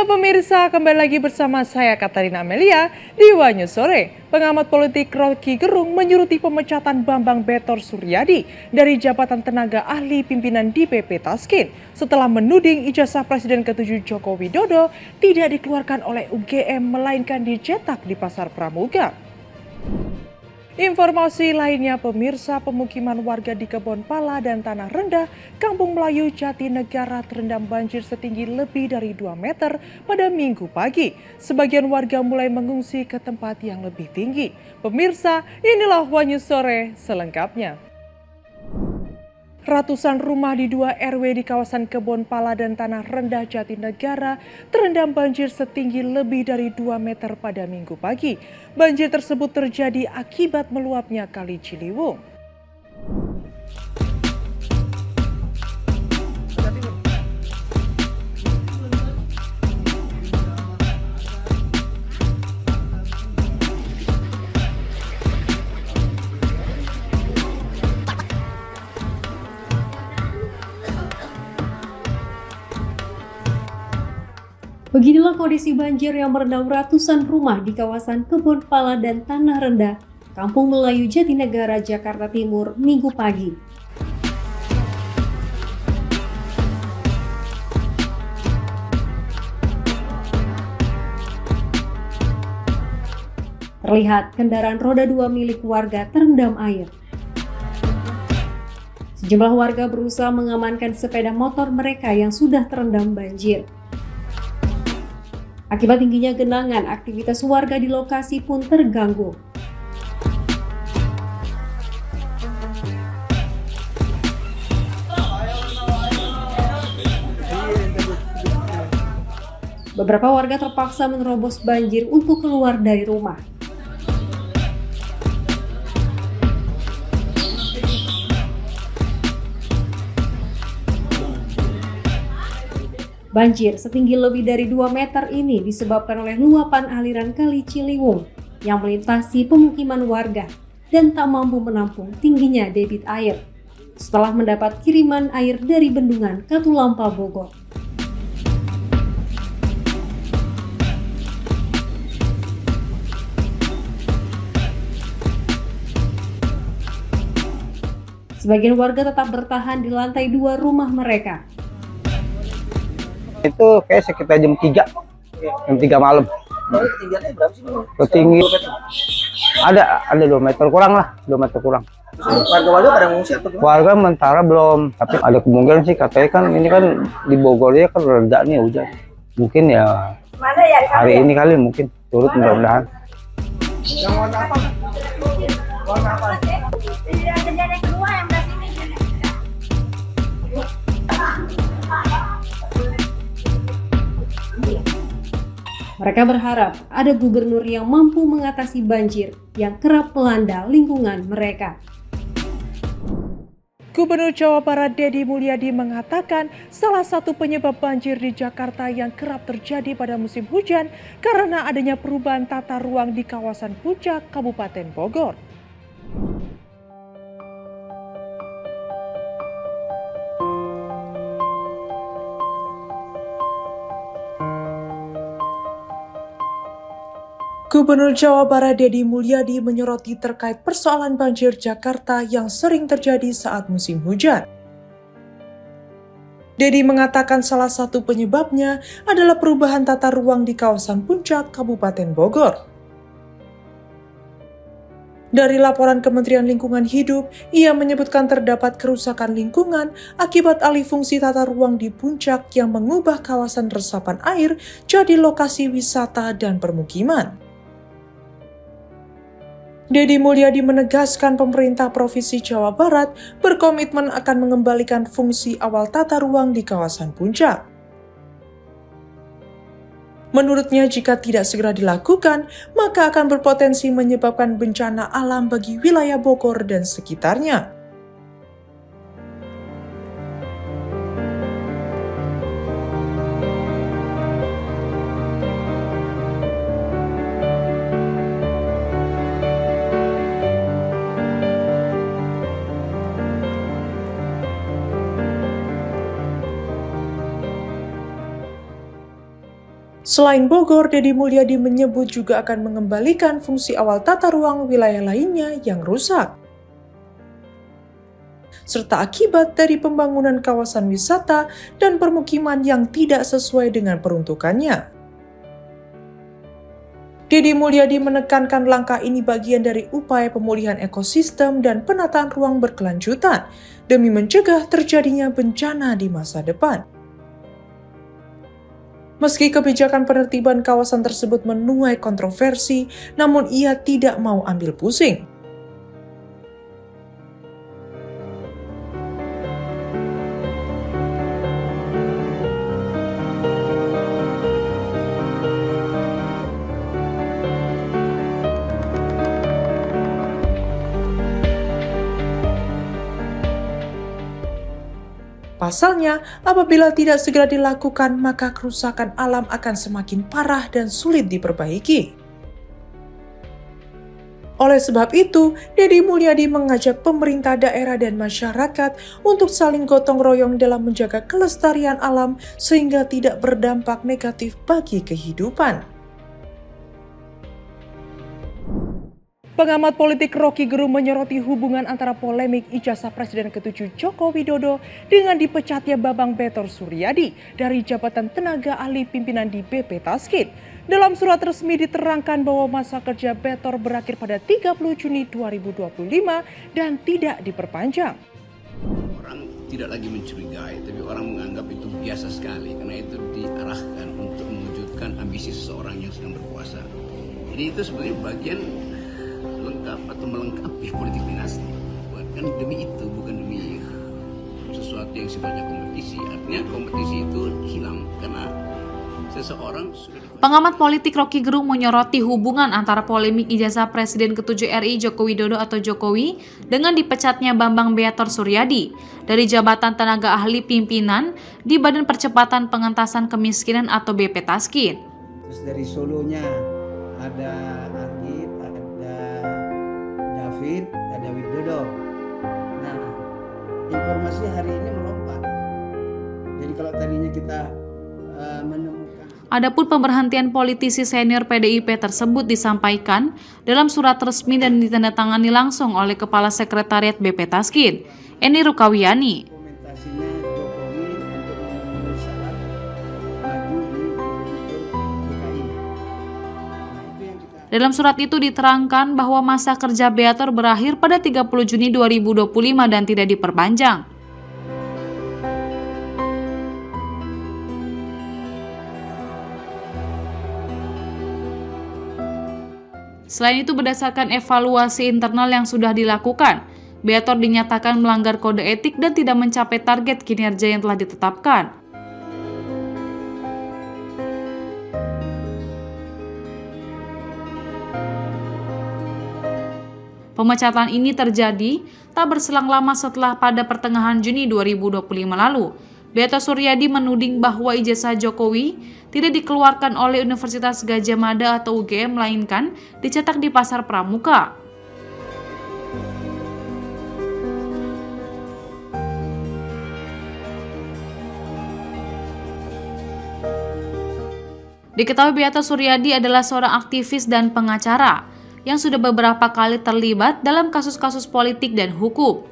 Halo pemirsa, kembali lagi bersama saya Katarina Amelia di Wanyu Sore. Pengamat politik Rocky Gerung menyuruti pemecatan Bambang Betor Suryadi dari jabatan tenaga ahli pimpinan DPP Taskin setelah menuding ijazah Presiden ke-7 Joko Widodo tidak dikeluarkan oleh UGM melainkan dicetak di Pasar Pramuga. Informasi lainnya, pemirsa, pemukiman warga di Kebon Pala dan Tanah Rendah, Kampung Melayu Jatinegara terendam banjir setinggi lebih dari 2 meter pada Minggu pagi. Sebagian warga mulai mengungsi ke tempat yang lebih tinggi. Pemirsa, inilah Wanyu Sore selengkapnya. Ratusan rumah di 2 RW di kawasan Kebon Pala dan Tanah Rendah Jatinegara terendam banjir setinggi lebih dari 2 meter pada Minggu pagi. Banjir tersebut terjadi akibat meluapnya Kali Ciliwung. Beginilah kondisi banjir yang merendam ratusan rumah di kawasan Kebon Pala dan Tanah Rendah, Kampung Melayu Jatinegara, Jakarta Timur, Minggu pagi. Terlihat kendaraan roda 2 milik warga terendam air. Sejumlah warga berusaha mengamankan sepeda motor mereka yang sudah terendam banjir. Akibat tingginya genangan, aktivitas warga di lokasi pun terganggu. Beberapa warga terpaksa menerobos banjir untuk keluar dari rumah. Banjir setinggi lebih dari 2 meter ini disebabkan oleh luapan aliran Kali Ciliwung yang melintasi pemukiman warga dan tak mampu menampung tingginya debit air setelah mendapat kiriman air dari bendungan Katulampa Bogor. Sebagian warga tetap bertahan di lantai 2 rumah mereka. Itu kayak sekitar jam 3 malam. Ketinggiannya berapa sih? Ketinggi ada 2 meter kurang lah, 2 meter kurang. Warga-warga pada mengungsi atau gimana? Warga sementara belum, tapi ada kemungkinan sih katanya kan ini kan di Bogornya kan reda nih hujan. Mungkin ya hari ini kali mungkin turut, mudah-mudahan. Yang warna apa? Warna apa? Kejadian kedua yang belas ini. Mereka berharap ada gubernur yang mampu mengatasi banjir yang kerap melanda lingkungan mereka. Gubernur Jawa Barat Deddy Mulyadi mengatakan salah satu penyebab banjir di Jakarta yang kerap terjadi pada musim hujan karena adanya perubahan tata ruang di kawasan Puncak, Kabupaten Bogor. Gubernur Jawa Barat Deddy Mulyadi menyoroti terkait persoalan banjir Jakarta yang sering terjadi saat musim hujan. Deddy mengatakan salah satu penyebabnya adalah perubahan tata ruang di kawasan Puncak, Kabupaten Bogor. Dari laporan Kementerian Lingkungan Hidup, ia menyebutkan terdapat kerusakan lingkungan akibat alih fungsi tata ruang di Puncak yang mengubah kawasan resapan air jadi lokasi wisata dan permukiman. Deddy Mulyadi menegaskan pemerintah Provinsi Jawa Barat berkomitmen akan mengembalikan fungsi awal tata ruang di kawasan Puncak. Menurutnya, jika tidak segera dilakukan, maka akan berpotensi menyebabkan bencana alam bagi wilayah Bogor dan sekitarnya. Selain Bogor, Deddy Mulyadi menyebut juga akan mengembalikan fungsi awal tata ruang wilayah lainnya yang rusak, serta akibat dari pembangunan kawasan wisata dan permukiman yang tidak sesuai dengan peruntukannya. Deddy Mulyadi menekankan langkah ini bagian dari upaya pemulihan ekosistem dan penataan ruang berkelanjutan demi mencegah terjadinya bencana di masa depan. Meski kebijakan penertiban kawasan tersebut menuai kontroversi, namun ia tidak mau ambil pusing. Pasalnya, apabila tidak segera dilakukan, maka kerusakan alam akan semakin parah dan sulit diperbaiki. Oleh sebab itu, Deddy Mulyadi mengajak pemerintah daerah dan masyarakat untuk saling gotong royong dalam menjaga kelestarian alam sehingga tidak berdampak negatif bagi kehidupan. Pengamat politik Rocky Gerung menyoroti hubungan antara polemik ijazah Presiden ke-7 Joko Widodo dengan dipecatnya Bambang Betor Suryadi dari jabatan tenaga ahli pimpinan di BP Taskin. Dalam surat resmi diterangkan bahwa masa kerja Betor berakhir pada 30 Juni 2025 dan tidak diperpanjang. Orang tidak lagi mencurigai, tapi orang menganggap itu biasa sekali karena itu diarahkan untuk mewujudkan ambisi seseorang yang sedang berkuasa. Jadi itu sebenarnya bagian lengkap atau melengkapi politik dinasti. Kan demi itu, bukan demi sesuatu yang sifatnya kompetisi. Artinya kompetisi itu hilang karena seseorang sudah. Pengamat politik Rocky Gerung menyoroti hubungan antara polemik ijazah Presiden ke-7 RI Joko Widodo atau Jokowi dengan dipecatnya Bambang Betor Suryadi dari jabatan tenaga ahli pimpinan di Badan Percepatan Pengentasan Kemiskinan atau BP Taskin. Terus dari Solonya ada Argit, ada David, ada Widodo. Nah, informasi hari ini melompat. Jadi kalau tadinya kita menemukan. Adapun pemberhentian politisi senior PDIP tersebut disampaikan dalam surat resmi dan ditandatangani langsung oleh Kepala Sekretariat BP Taskin, Eni Rukawiani. Dokumentasinya Jokowi untuk memenuhi syarat maju di Gubernur DKI. Nah, itu yang kita. Dalam surat itu diterangkan bahwa masa kerja Betor berakhir pada 30 Juni 2025 dan tidak diperpanjang. Selain itu, berdasarkan evaluasi internal yang sudah dilakukan, Betor dinyatakan melanggar kode etik dan tidak mencapai target kinerja yang telah ditetapkan. Pemecatan ini terjadi tak berselang lama setelah pada pertengahan Juni 2025 lalu, Betor Suryadi menuding bahwa ijazah Jokowi tidak dikeluarkan oleh Universitas Gadjah Mada atau UGM, melainkan dicetak di Pasar Pramuka. Diketahui Betor Suryadi adalah seorang aktivis dan pengacara yang sudah beberapa kali terlibat dalam kasus-kasus politik dan hukum.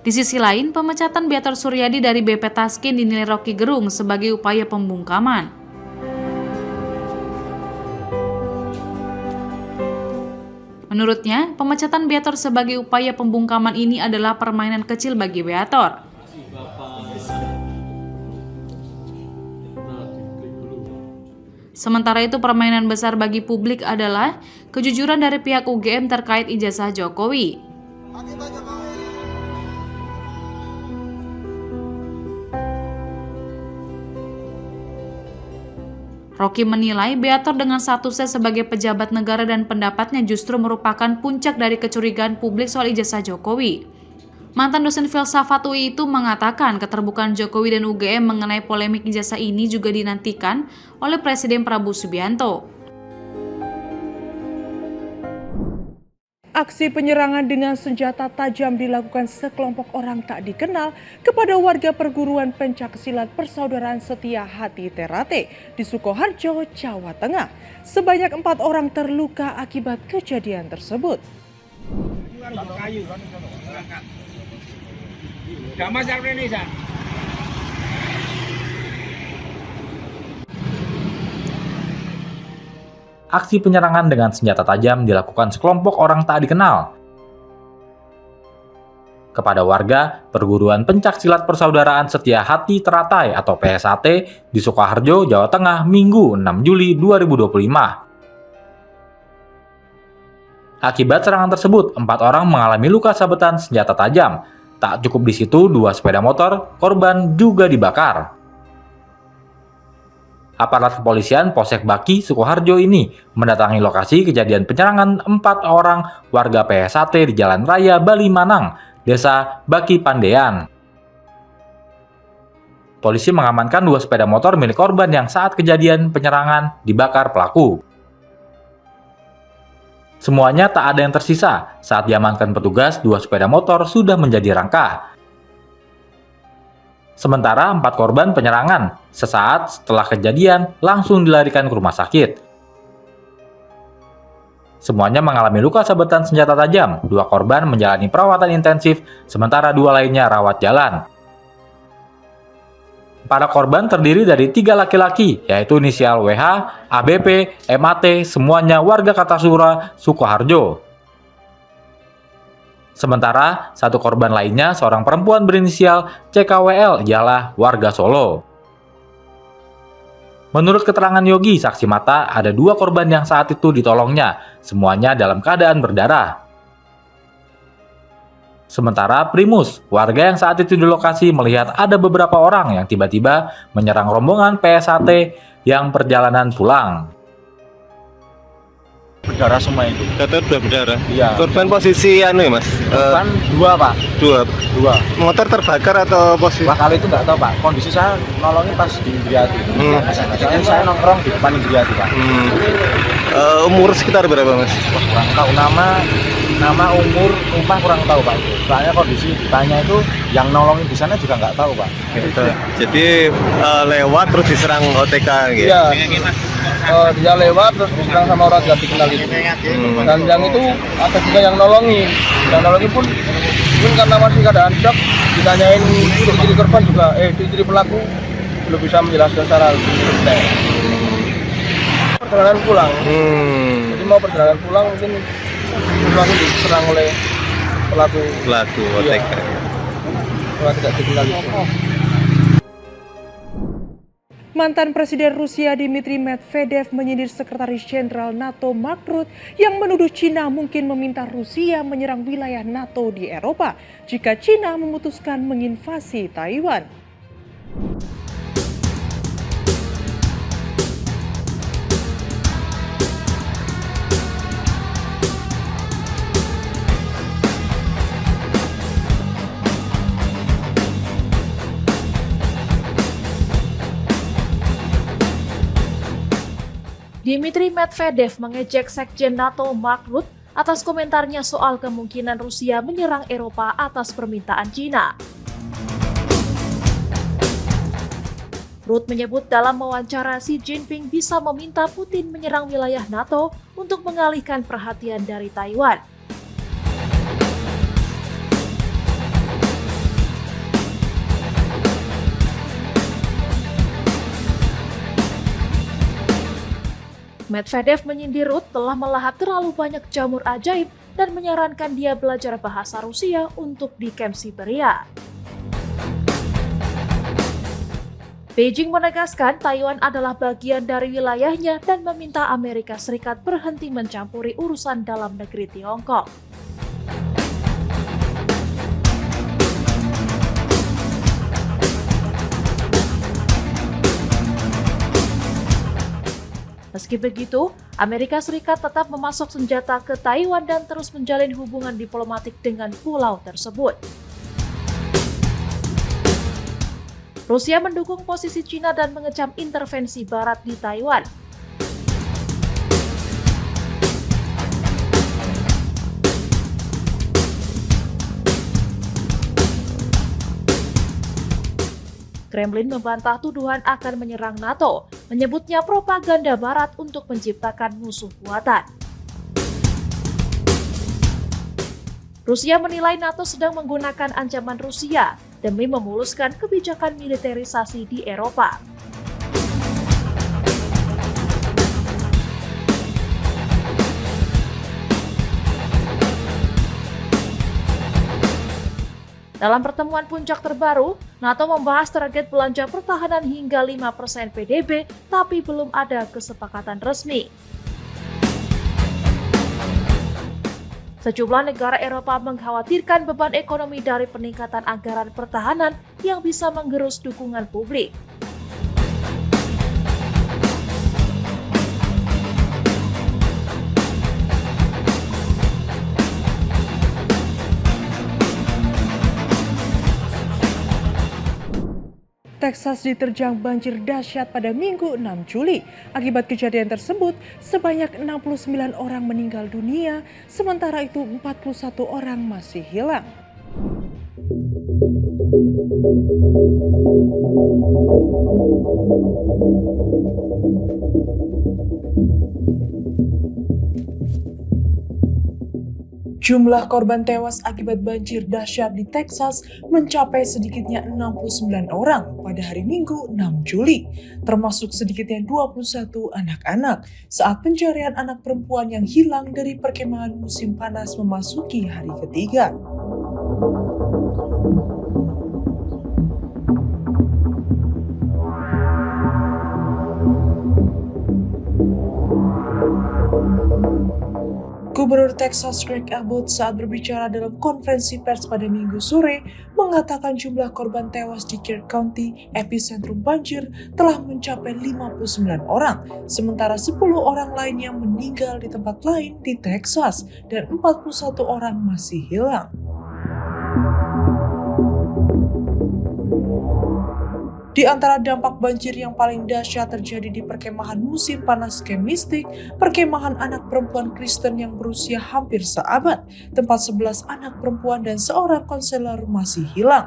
Di sisi lain, pemecatan Betor Suryadi dari BP Taskin dinilai Rocky Gerung sebagai upaya pembungkaman. Menurutnya, pemecatan Betor sebagai upaya pembungkaman ini adalah permainan kecil bagi Betor. Sementara itu, permainan besar bagi publik adalah kejujuran dari pihak UGM terkait ijazah Jokowi. Rocky menilai Betor dengan statusnya sebagai pejabat negara dan pendapatnya justru merupakan puncak dari kecurigaan publik soal ijazah Jokowi. Mantan dosen filsafat UI itu mengatakan keterbukaan Jokowi dan UGM mengenai polemik ijazah ini juga dinantikan oleh Presiden Prabowo Subianto. Aksi penyerangan dengan senjata tajam dilakukan sekelompok orang tak dikenal kepada warga perguruan pencaksilat Persaudaraan Setia Hati Ternate di Sukoharjo, Jawa Tengah. Sebanyak 4 orang terluka akibat kejadian tersebut. Aksi penyerangan dengan senjata tajam dilakukan sekelompok orang tak dikenal kepada warga Perguruan Pencaksilat Persaudaraan Setia Hati Ternate atau PSHT di Sukoharjo, Jawa Tengah, Minggu 6 Juli 2025. Akibat serangan tersebut, 4 orang mengalami luka sabetan senjata tajam. Tak cukup di situ, 2 sepeda motor korban juga dibakar. Aparat kepolisian Polsek Baki, Sukoharjo ini mendatangi lokasi kejadian penyerangan 4 orang warga PSHT di Jalan Raya Bali Manang, Desa Baki Pandean. Polisi mengamankan 2 sepeda motor milik korban yang saat kejadian penyerangan dibakar pelaku. Semuanya tak ada yang tersisa. Saat diamankan petugas, 2 sepeda motor sudah menjadi rangka. Sementara 4 korban penyerangan sesaat setelah kejadian langsung dilarikan ke rumah sakit. Semuanya mengalami luka sabetan senjata tajam. 2 korban menjalani perawatan intensif, sementara 2 lainnya rawat jalan. Para korban terdiri dari 3 laki-laki, yaitu inisial WH, ABP, MAT, semuanya warga Kartasura, Sukoharjo. Sementara 1 korban lainnya seorang perempuan berinisial CKWL ialah warga Solo. Menurut keterangan Yogi, saksi mata, ada 2 korban yang saat itu ditolongnya, semuanya dalam keadaan berdarah. Sementara Primus, warga yang saat itu di lokasi melihat ada beberapa orang yang tiba-tiba menyerang rombongan PSHT yang perjalanan pulang. Berdarah semua itu. Kata udah berdarah. Iya. Korban posisi anu ya mas? Korban 2 pak. 2. Motor terbakar atau posisi? Wah kalau itu nggak tahu pak. Kondisi saya nolongin pas di Indriati. Soalnya saya nongkrong di depan Indriati pak. Umur sekitar berapa mas? Wah, kurang tahu nama umur rumah kurang tahu pak. Soalnya kondisi ditanya itu yang nolongin di sana juga nggak tahu pak. Gitu. Jadi lewat terus diserang OTK gitu. Iya. Dia lewat terus diserang sama orang gak dikenal itu. Dan yang itu ada juga yang nolongin. Yang nolongin pun karena masih keadaan shock, ditanyain ciri korban juga, ciri pelaku belum bisa menjelaskan secara detail. Perjalanan pulang. Jadi mau perjalanan pulang mungkin langsung diserang oleh pelaku OTK. Orang tidak dikenal itu. Mantan Presiden Rusia Dmitry Medvedev menyindir Sekretaris Jenderal NATO Mark Rutte yang menuduh Cina mungkin meminta Rusia menyerang wilayah NATO di Eropa jika Cina memutuskan menginvasi Taiwan. Dmitry Medvedev mengejek Sekjen NATO Mark Rutte atas komentarnya soal kemungkinan Rusia menyerang Eropa atas permintaan Cina. Rutte menyebut dalam wawancara Xi Jinping bisa meminta Putin menyerang wilayah NATO untuk mengalihkan perhatian dari Taiwan. Medvedev menyindir Rutte telah melahap terlalu banyak jamur ajaib dan menyarankan dia belajar bahasa Rusia untuk di kamp Siberia. Beijing menegaskan Taiwan adalah bagian dari wilayahnya dan meminta Amerika Serikat berhenti mencampuri urusan dalam negeri Tiongkok. Meski begitu, Amerika Serikat tetap memasok senjata ke Taiwan dan terus menjalin hubungan diplomatik dengan pulau tersebut. Rusia mendukung posisi Cina dan mengecam intervensi Barat di Taiwan. Kremlin membantah tuduhan akan menyerang NATO, menyebutnya propaganda Barat untuk menciptakan musuh buatan. Rusia menilai NATO sedang menggunakan ancaman Rusia demi memuluskan kebijakan militerisasi di Eropa. Dalam pertemuan puncak terbaru, NATO membahas target belanja pertahanan hingga 5% PDB, tapi belum ada kesepakatan resmi. Sejumlah negara Eropa mengkhawatirkan beban ekonomi dari peningkatan anggaran pertahanan yang bisa menggerus dukungan publik. Texas diterjang banjir dahsyat pada Minggu 6 Juli. Akibat kejadian tersebut, sebanyak 69 orang meninggal dunia, sementara itu 41 orang masih hilang. Jumlah korban tewas akibat banjir dahsyat di Texas mencapai sedikitnya 69 orang pada hari Minggu 6 Juli, termasuk sedikitnya 21 anak-anak saat pencarian anak perempuan yang hilang dari perkemahan musim panas memasuki hari ketiga. Gubernur Texas Greg Abbott saat berbicara dalam konferensi pers pada Minggu sore mengatakan jumlah korban tewas di Kirk County, epicentrum banjir, telah mencapai 59 orang, sementara 10 orang lain yang meninggal di tempat lain di Texas dan 41 orang masih hilang. Di antara dampak banjir yang paling dahsyat terjadi di perkemahan musim panas Camp Mystic, perkemahan anak perempuan Kristen yang berusia hampir seabad, tempat 11 anak perempuan dan seorang konselor masih hilang.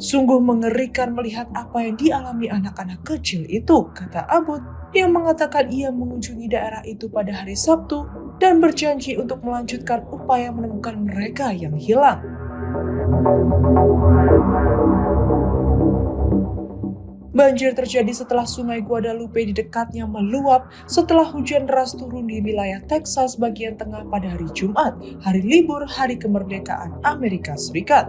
Sungguh mengerikan melihat apa yang dialami anak-anak kecil itu, kata Abbott, yang mengatakan ia mengunjungi daerah itu pada hari Sabtu dan berjanji untuk melanjutkan upaya menemukan mereka yang hilang. Banjir terjadi setelah sungai Guadalupe di dekatnya meluap setelah hujan deras turun di wilayah Texas bagian tengah pada hari Jumat, hari libur Hari Kemerdekaan Amerika Serikat.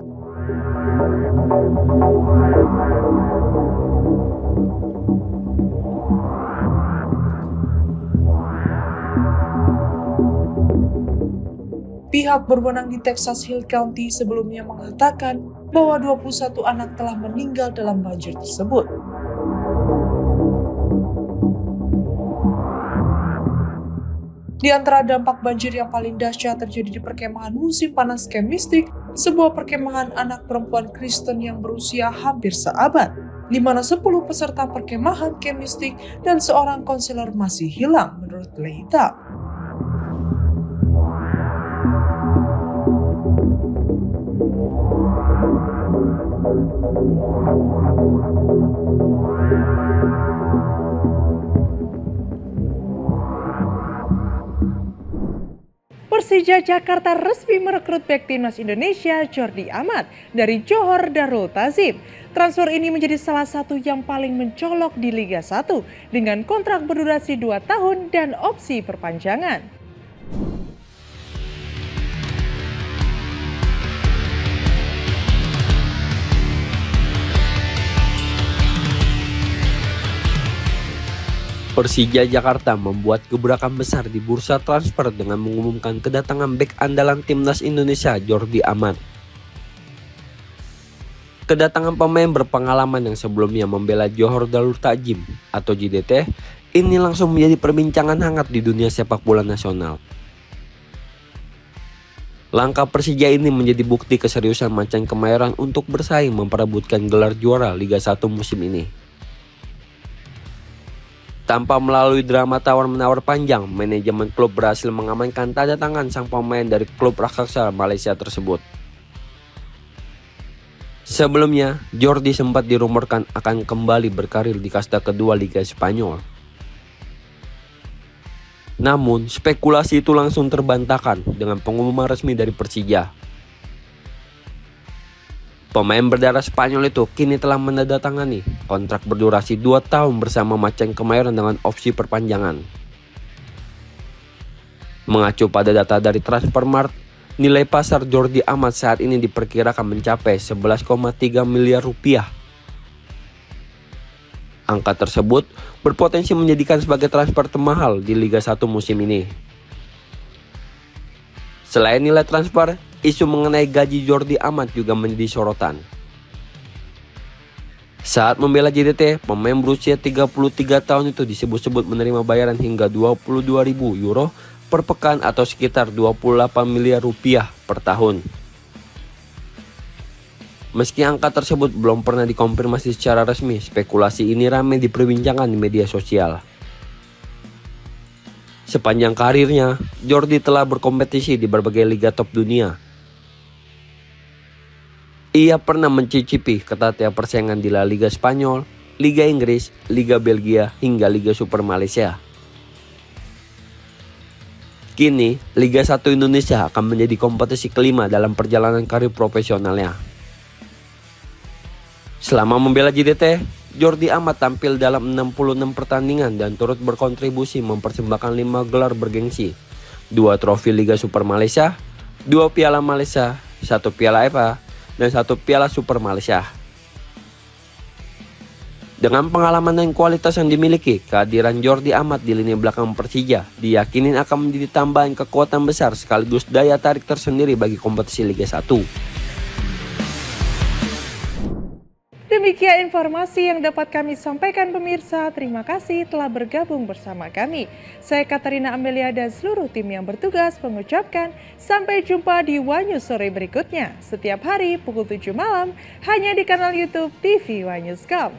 Pihak berwenang di Texas Hill County sebelumnya mengatakan bahwa 21 anak telah meninggal dalam banjir tersebut. Di antara dampak banjir yang paling dahsyat terjadi di perkemahan musim panas Camp Mystic, sebuah perkemahan anak perempuan Kristen yang berusia hampir seabad, di mana 10 peserta perkemahan Camp Mystic dan seorang konselor masih hilang, menurut Leita. Persija Jakarta resmi merekrut bek timnas Indonesia Jordi Amat dari Johor Darul Ta'zim. Transfer ini menjadi salah satu yang paling mencolok di Liga 1 dengan kontrak berdurasi 2 tahun dan opsi perpanjangan. Persija Jakarta membuat gebrakan besar di bursa transfer dengan mengumumkan kedatangan bek andalan timnas Indonesia Jordi Amat. Kedatangan pemain berpengalaman yang sebelumnya membela Johor Darul Ta'zim atau JDT ini langsung menjadi perbincangan hangat di dunia sepak bola nasional. Langkah Persija ini menjadi bukti keseriusan Macan Kemayoran untuk bersaing memperebutkan gelar juara Liga 1 musim ini. Tanpa melalui drama tawar-menawar panjang, manajemen klub berhasil mengamankan tanda tangan sang pemain dari klub raksasa Malaysia tersebut. Sebelumnya, Jordi sempat dirumorkan akan kembali berkarir di kasta kedua Liga Spanyol. Namun, spekulasi itu langsung terbantahkan dengan pengumuman resmi dari Persija. Pemain berdarah Spanyol itu kini telah menandatangani kontrak berdurasi 2 tahun bersama Macan Kemayoran dengan opsi perpanjangan. Mengacu pada data dari Transfermarkt, nilai pasar Jordi Amat saat ini diperkirakan mencapai 11,3 miliar rupiah. Angka tersebut berpotensi menjadikan sebagai transfer termahal di Liga 1 musim ini. Selain nilai transfer, isu mengenai gaji Jordi Amat juga menjadi sorotan. Saat membela JDT, pemain berusia 33 tahun itu disebut-sebut menerima bayaran hingga 22.000 euro per pekan atau sekitar 28 miliar rupiah per tahun. Meski angka tersebut belum pernah dikonfirmasi secara resmi, spekulasi ini ramai diperbincangkan di media sosial. Sepanjang karirnya, Jordi telah berkompetisi di berbagai liga top dunia. Ia pernah mencicipi ketatnya persaingan di La Liga Spanyol, Liga Inggris, Liga Belgia, hingga Liga Super Malaysia. Kini, Liga 1 Indonesia akan menjadi kompetisi kelima dalam perjalanan karir profesionalnya. Selama membela JDT, Jordi Amat tampil dalam 66 pertandingan dan turut berkontribusi mempersembahkan 5 gelar bergengsi, 2 trofi Liga Super Malaysia, 2 Piala Malaysia, 1 Piala FA, dan 1 Piala Super Malaysia. Dengan pengalaman dan kualitas yang dimiliki, kehadiran Jordi Amat di lini belakang Persija diyakini akan menjadi tambahan kekuatan besar sekaligus daya tarik tersendiri bagi kompetisi Liga 1. Demikian informasi yang dapat kami sampaikan pemirsa. Terima kasih telah bergabung bersama kami. Saya Katarina Amelia dan seluruh tim yang bertugas mengucapkan sampai jumpa di Wanyus sore berikutnya. Setiap hari pukul 7 malam hanya di kanal YouTube TV Wanyus.com.